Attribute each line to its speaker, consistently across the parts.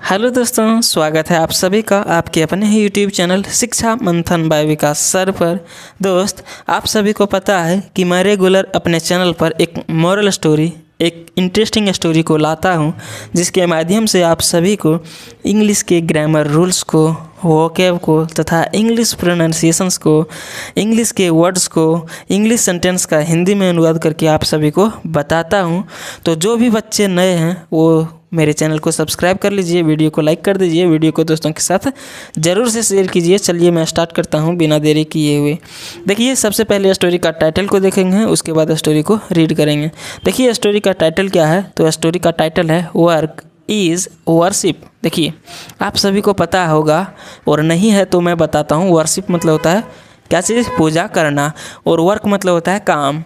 Speaker 1: Hello दोस्तों, स्वागत है आप सभी का आपके अपने ही यूट्यूब चैनल शिक्षा मंथन बाय विकास सर पर। दोस्त, आप सभी को पता है कि मैं रेगुलर अपने चैनल पर एक मॉरल स्टोरी, एक इंटरेस्टिंग स्टोरी को लाता हूं, जिसके माध्यम से आप सभी को इंग्लिश के ग्रामर रूल्स को, वोकैब को तथा इंग्लिश प्रोनाउंसिएशंस को, इंग्लिश के वर्ड्स को, इंग्लिश सेंटेंस का हिंदी में अनुवाद करके आप सभी को बताता हूं। तो जो भी बच्चे नए हैं वो मेरे चैनल को सब्सक्राइब कर लीजिए, वीडियो को लाइक कर दीजिए, वीडियो को दोस्तों के साथ ज़रूर से शेयर कीजिए। चलिए मैं स्टार्ट करता हूं बिना देरी किए हुए। देखिए, सबसे पहले स्टोरी का टाइटल को देखेंगे, उसके बाद स्टोरी को रीड करेंगे। देखिए स्टोरी का टाइटल क्या है, तो स्टोरी का टाइटल है वर्क इज़ वर्शिप। देखिए, आप सभी को पता होगा और नहीं है तो मैं बताता हूँ। वर्शिप मतलब होता है क्या चीज़, पूजा करना, और वर्क मतलब होता है काम।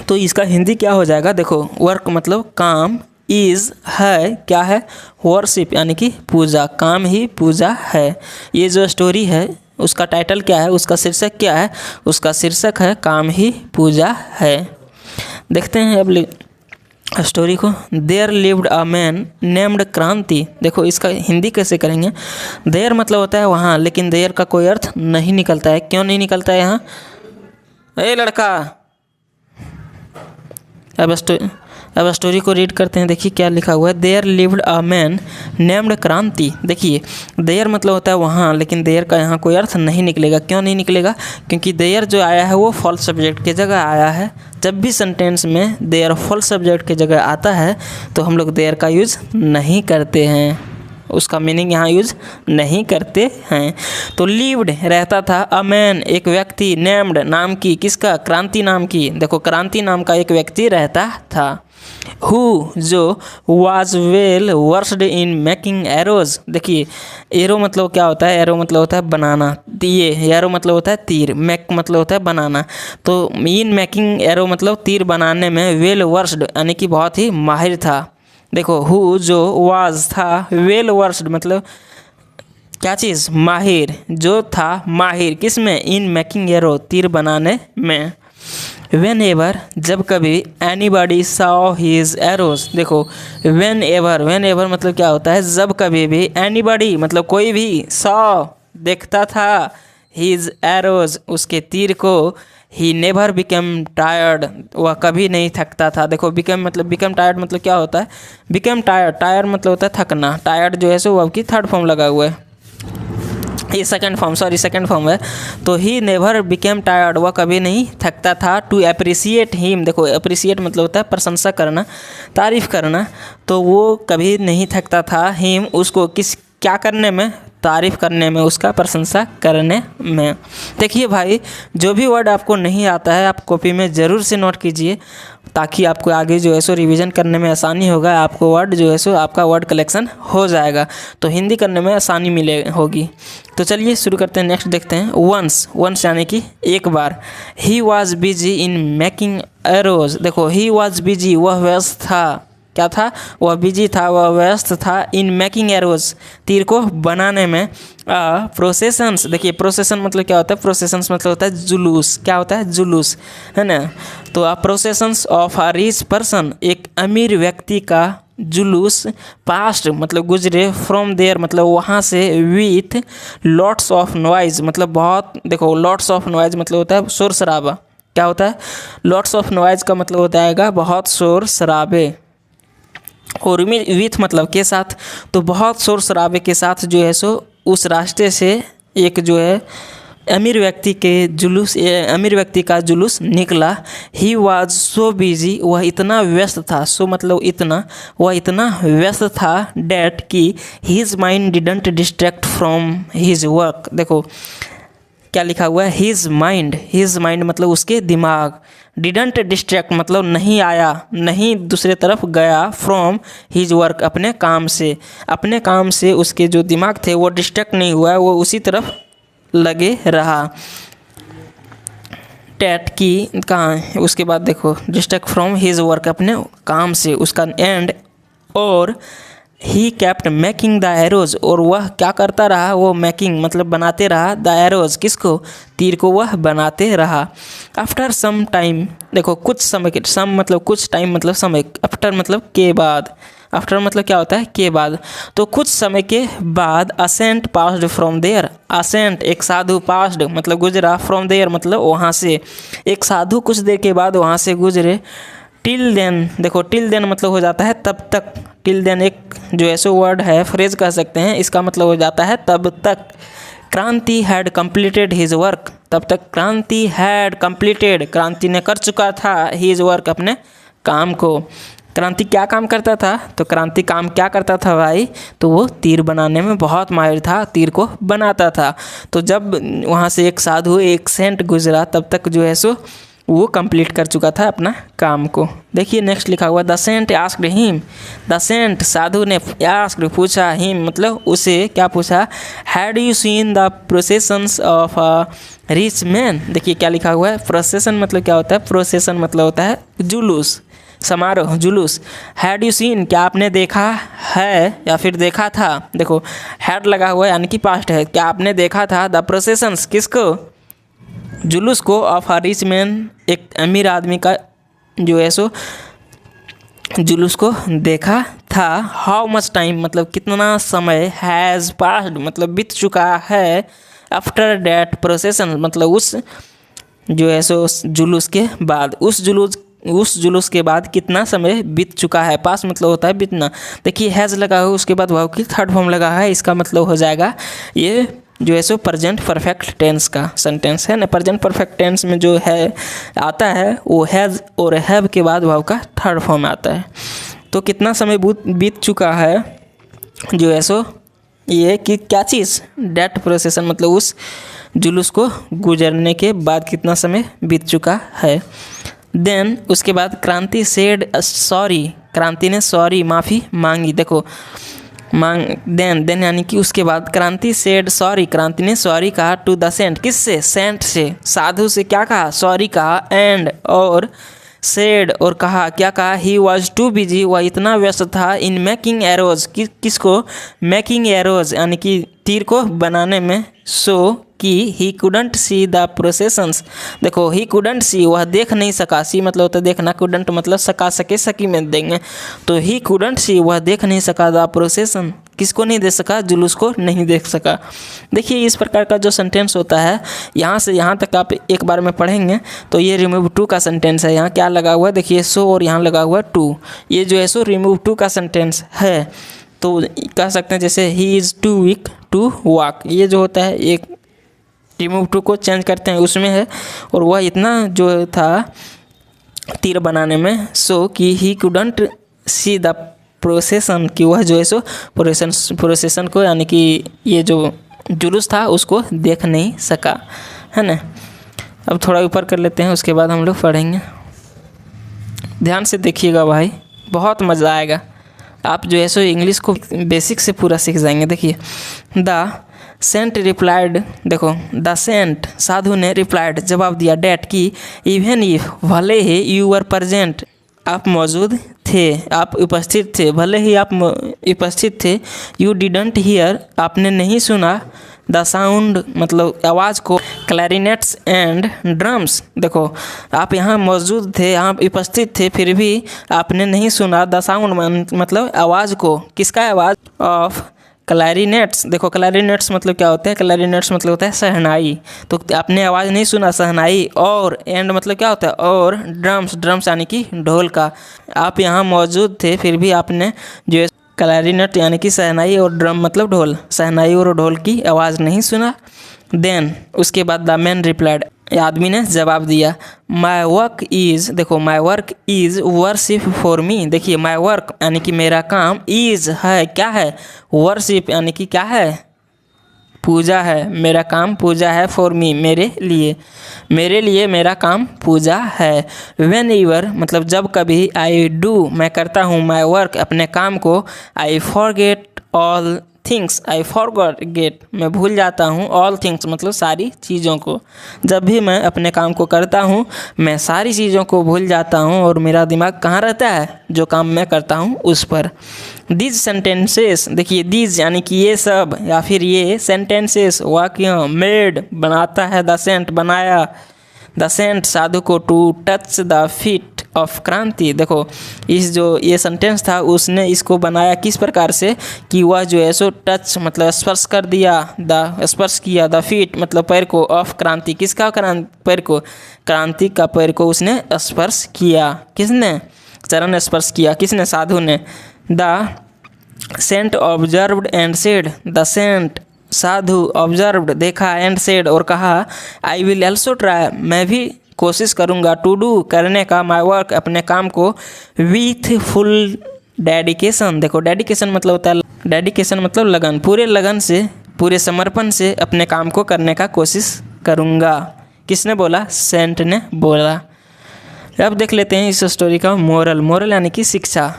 Speaker 1: तो इसका हिंदी क्या हो जाएगा, देखो, वर्क मतलब काम, इज़ है क्या है, वर्शिप यानी कि पूजा, काम ही पूजा है। ये जो स्टोरी है उसका टाइटल क्या है, उसका शीर्षक क्या है, उसका शीर्षक है काम ही पूजा है। देखते हैं अब स्टोरी को। There lived a man named Kranti. देखो इसका हिंदी कैसे करेंगे। देयर मतलब होता है वहाँ, लेकिन देयर का कोई अर्थ नहीं निकलता है। क्यों नहीं निकलता है यहाँ, ए लड़का। अब स्टोरी को रीड करते हैं। देखिए क्या लिखा हुआ है। There lived a man named Kranti. देखिए, देयर मतलब होता है वहाँ, लेकिन देयर का यहाँ कोई अर्थ नहीं निकलेगा। क्यों नहीं निकलेगा, क्योंकि देयर जो आया है वो फॉल्स सब्जेक्ट की जगह आया है। जब भी सेंटेंस में देयर फॉल्स सब्जेक्ट की जगह आता है तो हम लोग देयर का यूज़ नहीं करते हैं, उसका मीनिंग यहाँ यूज़ नहीं करते हैं। तो लिव्ड रहता था, अ मैन एक व्यक्ति, नेम्ड नाम की, किसका, क्रांति नाम की। देखो क्रांति नाम का एक व्यक्ति रहता था। हु जो was well versed in making arrows. देखिए एरो मतलब क्या होता है, एरो मतलब होता है बनाना, ये एरो मतलब होता है तीर, मेक मतलब होता है बनाना। तो इन मेकिंग एरो मतलब तीर बनाने में वेल वर्स्ड यानी कि बहुत ही माहिर था। देखो हु जो वाज था, वेल वर्स्ड मतलब क्या चीज़, माहिर, जो था माहिर किस में, इन मेकिंग एरो तीर बनाने में। वेन एवर जब कभी, एनीबॉडी सॉ हिज एरोज। देखो वेन एवर मतलब क्या होता है, जब कभी भी, एनीबॉडी मतलब कोई भी, सॉ देखता था, हिज एरोज उसके तीर को, ही नेवर बिकम टायर्ड वह कभी नहीं थकता था। देखो बिकम टायर्ड मतलब क्या होता है, बिकम टायर मतलब होता है थकना, टायर्ड जो है सो वर्ब की थर्ड फॉर्म लगा हुआ है, ये सेकंड फॉर्म है। तो ही नेवर बिकेम टायर्ड, वह कभी नहीं थकता था। टू अप्रिसिएट हिम, देखो अप्रिसिएट मतलब होता है प्रशंसा करना, तारीफ़ करना, तो वो कभी नहीं थकता था, हिम उसको, किस क्या करने में, तारीफ़ करने में, उसका प्रशंसा करने में। देखिए भाई, जो भी वर्ड आपको नहीं आता है आप कॉपी में ज़रूर से नोट कीजिए, ताकि आपको आगे जो है सो रिवीजन करने में आसानी होगा, आपको वर्ड जो है सो आपका वर्ड कलेक्शन हो जाएगा, तो हिंदी करने में आसानी होगी। तो चलिए शुरू करते हैं। नेक्स्ट देखते हैं। वंस यानी कि एक बार। He was busy in making arrows. देखो ही वॉज बिजी वह व्यस्त था, क्या था, वह बिजी था, वह व्यस्त था, इन मेकिंग एरोज तीर को बनाने में। प्रोसेसन्स, देखिए प्रोसेसन मतलब क्या होता है, प्रोसेसन्स मतलब होता है जुलूस, क्या होता है, जुलूस, है ना। तो प्रोसेसन्स ऑफ अ रिच पर्सन, एक अमीर व्यक्ति का जुलूस, पास्ट मतलब गुजरे, फ्रॉम देयर मतलब वहाँ से, विथ लॉट्स ऑफ नॉइज मतलब बहुत, देखो लॉट्स ऑफ नॉइज मतलब होता है शोर शराबा, क्या होता है, लॉट्स ऑफ नॉइज का मतलब होता है बहुत शोर शराबे, और विथ मतलब के साथ, तो बहुत शोर शराबे के साथ जो है सो उस रास्ते से एक जो है अमीर व्यक्ति का जुलूस निकला। ही वॉज सो बिजी, वह इतना व्यस्त था, सो मतलब इतना, वह इतना व्यस्त था, डैट कि his mind didn't distract from his work. देखो क्या लिखा हुआ है, हिज माइंड मतलब उसके दिमाग, डिडंट डिस्ट्रैक्ट मतलब नहीं आया, नहीं दूसरे तरफ गया, फ्रॉम हिज वर्क अपने काम से उसके जो दिमाग थे वो डिस्ट्रैक्ट नहीं हुआ, वो उसी तरफ लगे रहा। टैट की कहाँ है, उसके बाद देखो डिस्ट्रैक्ट फ्रॉम हिज वर्क अपने काम से, उसका एंड, और he kept making the arrows, और वह क्या करता रहा, वो मेकिंग मतलब बनाते रहा, द एरोज किसको, तीर को वह बनाते रहा। आफ्टर सम टाइम, देखो कुछ समय के, सम मतलब कुछ, टाइम मतलब समय, आफ्टर मतलब के बाद, आफ्टर मतलब क्या होता है के बाद। तो कुछ समय के बाद a saint passed from there, a saint एक साधु, पास्ड मतलब गुजरा, फ्रॉम देयर मतलब वहाँ से, एक साधु कुछ देर के बाद वहाँ से गुजरे। टिल देन देखो, टिल देन मतलब हो जाता है तब तक, टिल देन एक जो ऐसे वर्ड है, फ्रेज कह सकते हैं, इसका मतलब हो जाता है तब तक। क्रांति हैड कंप्लीटेड हिज वर्क, तब तक क्रांति हैड कंप्लीटेड, क्रांति ने कर चुका था हिज वर्क अपने काम को। क्रांति क्या काम करता था, तो क्रांति काम क्या करता था भाई, तो वो तीर बनाने में बहुत माहिर था, तीर को बनाता था। तो जब वहाँ से एक साधु, एक सेंट गुजरा, तब तक जो है सो वो कंप्लीट कर चुका था अपना काम को। देखिए नेक्स्ट लिखा हुआ, the saint asked him, the saint साधु ने आस्क्ड पूछा, हिम मतलब उसे क्या पूछा, had you seen the processions of a rich man. देखिए क्या लिखा हुआ है, प्रोसेशन मतलब क्या होता है, प्रोसेशन मतलब होता है जुलूस, समारोह, जुलूस। हैड यू सीन क्या आपने देखा है या फिर देखा था, देखो हैड लगा हुआ है यानी कि पास्ट है, क्या आपने देखा था, द प्रोसेशंस किसको, जुलूस को, ऑफ अ रिच मैन एक अमीर आदमी का जो है सो जुलूस को देखा था। हाउ मच टाइम मतलब कितना समय, हैज़ पास्ड मतलब बीत चुका है, आफ्टर डैट प्रोसेशन मतलब उस जो है सो जुलूस के बाद, उस जुलूस के बाद कितना समय बीत चुका है, पास मतलब होता है बीतना। देखिए हैज़ लगा हुआ, उसके बाद वाव की थर्ड फॉर्म लगा है, इसका मतलब हो जाएगा ये जो है सो प्रेजेंट परफेक्ट टेंस का सेंटेंस है ना। प्रेजेंट परफेक्ट टेंस में जो है आता है वो हैज़ और हैव के बाद वाव का थर्ड फॉर्म आता है। तो कितना समय बीत चुका है जो है सो ये कि क्या चीज़, डेट प्रोसेशन मतलब उस जुलूस को गुजरने के बाद कितना समय बीत चुका है। देन उसके बाद क्रांति सेड सॉरी, क्रांति ने सॉरी माफ़ी मांगी, देखो देन यानी कि उसके बाद क्रांति सेड सॉरी, क्रांति ने सॉरी कहा टू द सेंट, किससे, सेंट से, साधु से क्या कहा, सॉरी कहा। एंड और सेड और कहा, क्या कहा, ही वॉज टू बिजी, वह इतना व्यस्त था, इन मेकिंग एरोज किसको, मेकिंग एरोज यानी कि तीर को बनाने में, सो कि he couldn't see the processions, देखो ही कुडंट सी वह देख नहीं सका, सी मतलब होता है देखना, कुडंट मतलब सका सके, सकी में देंगे, तो ही कुडंट सी वह देख नहीं सका, द प्रोसेशन किसको नहीं देख सका, जुलूस को नहीं देख सका। देखिए इस प्रकार का जो सेंटेंस होता है यहाँ से यहाँ तक आप एक बार में पढ़ेंगे तो ये रिमूव टू का सेंटेंस है। यहाँ क्या लगा हुआ है, देखिए सो और यहाँ लगा हुआ है टू, ये जो है सो रिमूव टू का सेंटेंस है। तो कह सकते हैं जैसे ही is too weak to walk, ये जो होता है एक रिमूव टू को चेंज करते हैं उसमें है, और वह इतना जो था तीर बनाने में, सो कि he couldn't see the procession, कि वह जो है सो प्रोसेशन को यानी कि ये जो जुलूस था उसको देख नहीं सका, है ना। अब थोड़ा ऊपर कर लेते हैं, उसके बाद हम लोग पढ़ेंगे। ध्यान से देखिएगा भाई, बहुत मज़ा आएगा, आप जो है सो इंग्लिश को बेसिक से पूरा सीख जाएंगे। देखिए द सेंट रिप्लाइड, देखो द सेंट साधु ने रिप्लाइड जवाब दिया, डैट की इवन इफ भले ही यू वर प्रेजेंट आप मौजूद थे, आप उपस्थित थे, भले ही आप उपस्थित थे, यू डिडंट हियर आपने नहीं सुना, द साउंड मतलब आवाज़ को, क्लैरिनेट्स एंड ड्रम्स, देखो आप यहाँ मौजूद थे, आप उपस्थित थे, फिर भी आपने नहीं सुना, द साउंड मतलब आवाज़ को, किसका आवाज़, ऑफ क्लैरिनेट्स, देखो क्लैरिनेट्स मतलब क्या होता है, क्लैरिनेट्स मतलब होता है शहनाई, तो आपने आवाज़ नहीं सुना शहनाई, और एंड मतलब क्या होता है, और ड्रम्स यानी कि ढोल का, आप यहाँ मौजूद थे फिर भी आपने जो है क्लैरिनेट यानी कि शहनाई और ड्रम मतलब ढोल, शहनाई और ढोल की आवाज़ नहीं सुना। देन उसके बाद द मैन रिप्लाइड, आदमी ने जवाब दिया, माई वर्क इज़, देखो my work is worship for me, देखिए माई वर्क यानी कि मेरा काम, इज़ है क्या है, वर्शिप यानी कि क्या है, पूजा है, मेरा काम पूजा है, फॉर मी मेरे लिए मेरा काम पूजा है। वेन एवर मतलब जब कभी, आई डू मैं करता हूँ, माई वर्क अपने काम को, I forget all things, I forget मैं भूल जाता हूँ, ऑल थिंग्स मतलब सारी चीज़ों को, जब भी मैं अपने काम को करता हूँ मैं सारी चीज़ों को भूल जाता हूँ और मेरा दिमाग कहाँ रहता है, जो काम मैं करता हूँ उस पर। दीज सेंटेंसेस, देखिए दीज यानी कि ये सब या फिर ये सेंटेंसेस वाक्य, मेड बनाता है, द सेंट बनाया, द सेंट साधु को, to touch the feet of Kranti. देखो इस जो ये सेंटेंस था उसने इसको बनाया किस प्रकार से कि वह जो है सो टच मतलब स्पर्श कर दिया, स्पर्श किया द फीट मतलब पैर को, ऑफ क्रांति किसका पैर को, क्रांति का पैर को उसने स्पर्श किया। किसने, चरण स्पर्श किया, किसने, साधु ने। The saint observed and said, the saint साधु ऑब्जर्व्ड देखा, एंड सेड और कहा, आई विल ऑल्सो ट्राई मैं भी कोशिश करूँगा, टू डू करने का, माई वर्क अपने काम को, विथ फुल डेडिकेशन। देखो डेडिकेशन मतलब होता है, डेडिकेशन मतलब लगन, पूरे लगन से पूरे समर्पण से अपने काम को करने का कोशिश करूँगा। किसने बोला, सेंट ने बोला। अब देख लेते हैं इस स्टोरी का मोरल। मोरल यानी कि शिक्षा।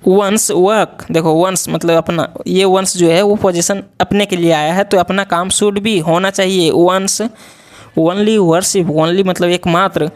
Speaker 1: वंस वर्क, देखो वंस मतलब अपना, ये वंस जो है वो पोजीशन अपने के लिए आया है तो अपना काम शुड भी होना चाहिए। वंस ओनली वर्शिप, ओनली मतलब एकमात्र,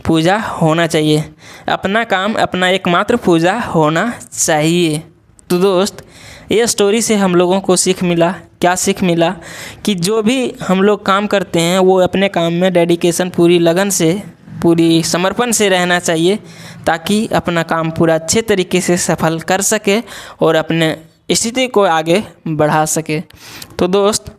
Speaker 1: पूजा होना चाहिए, अपना काम अपना एकमात्र पूजा होना चाहिए। तो दोस्त ये स्टोरी से हम लोगों को सीख मिला, क्या सीख मिला कि जो भी हम लोग काम करते हैं वो अपने काम में डेडिकेशन, पूरी लगन से, पूरी समर्पण से रहना चाहिए ताकि अपना काम पूरा अच्छे तरीके से सफल कर सके और अपने स्थिति को आगे बढ़ा सके। तो दोस्त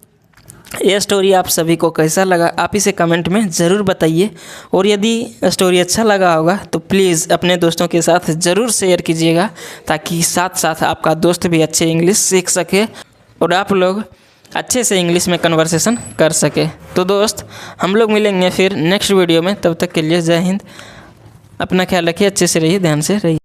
Speaker 1: ये स्टोरी आप सभी को कैसा लगा आप इसे कमेंट में ज़रूर बताइए, और यदि स्टोरी अच्छा लगा होगा तो प्लीज़ अपने दोस्तों के साथ ज़रूर शेयर कीजिएगा ताकि साथ साथ आपका दोस्त भी अच्छे इंग्लिश सीख सके और आप लोग अच्छे से इंग्लिश में कन्वर्सेशन कर सके। तो दोस्त हम लोग मिलेंगे फिर नेक्स्ट वीडियो में, तब तक के लिए जय हिंद, अपना ख्याल रखिए, अच्छे से रहिए, ध्यान से रहिए।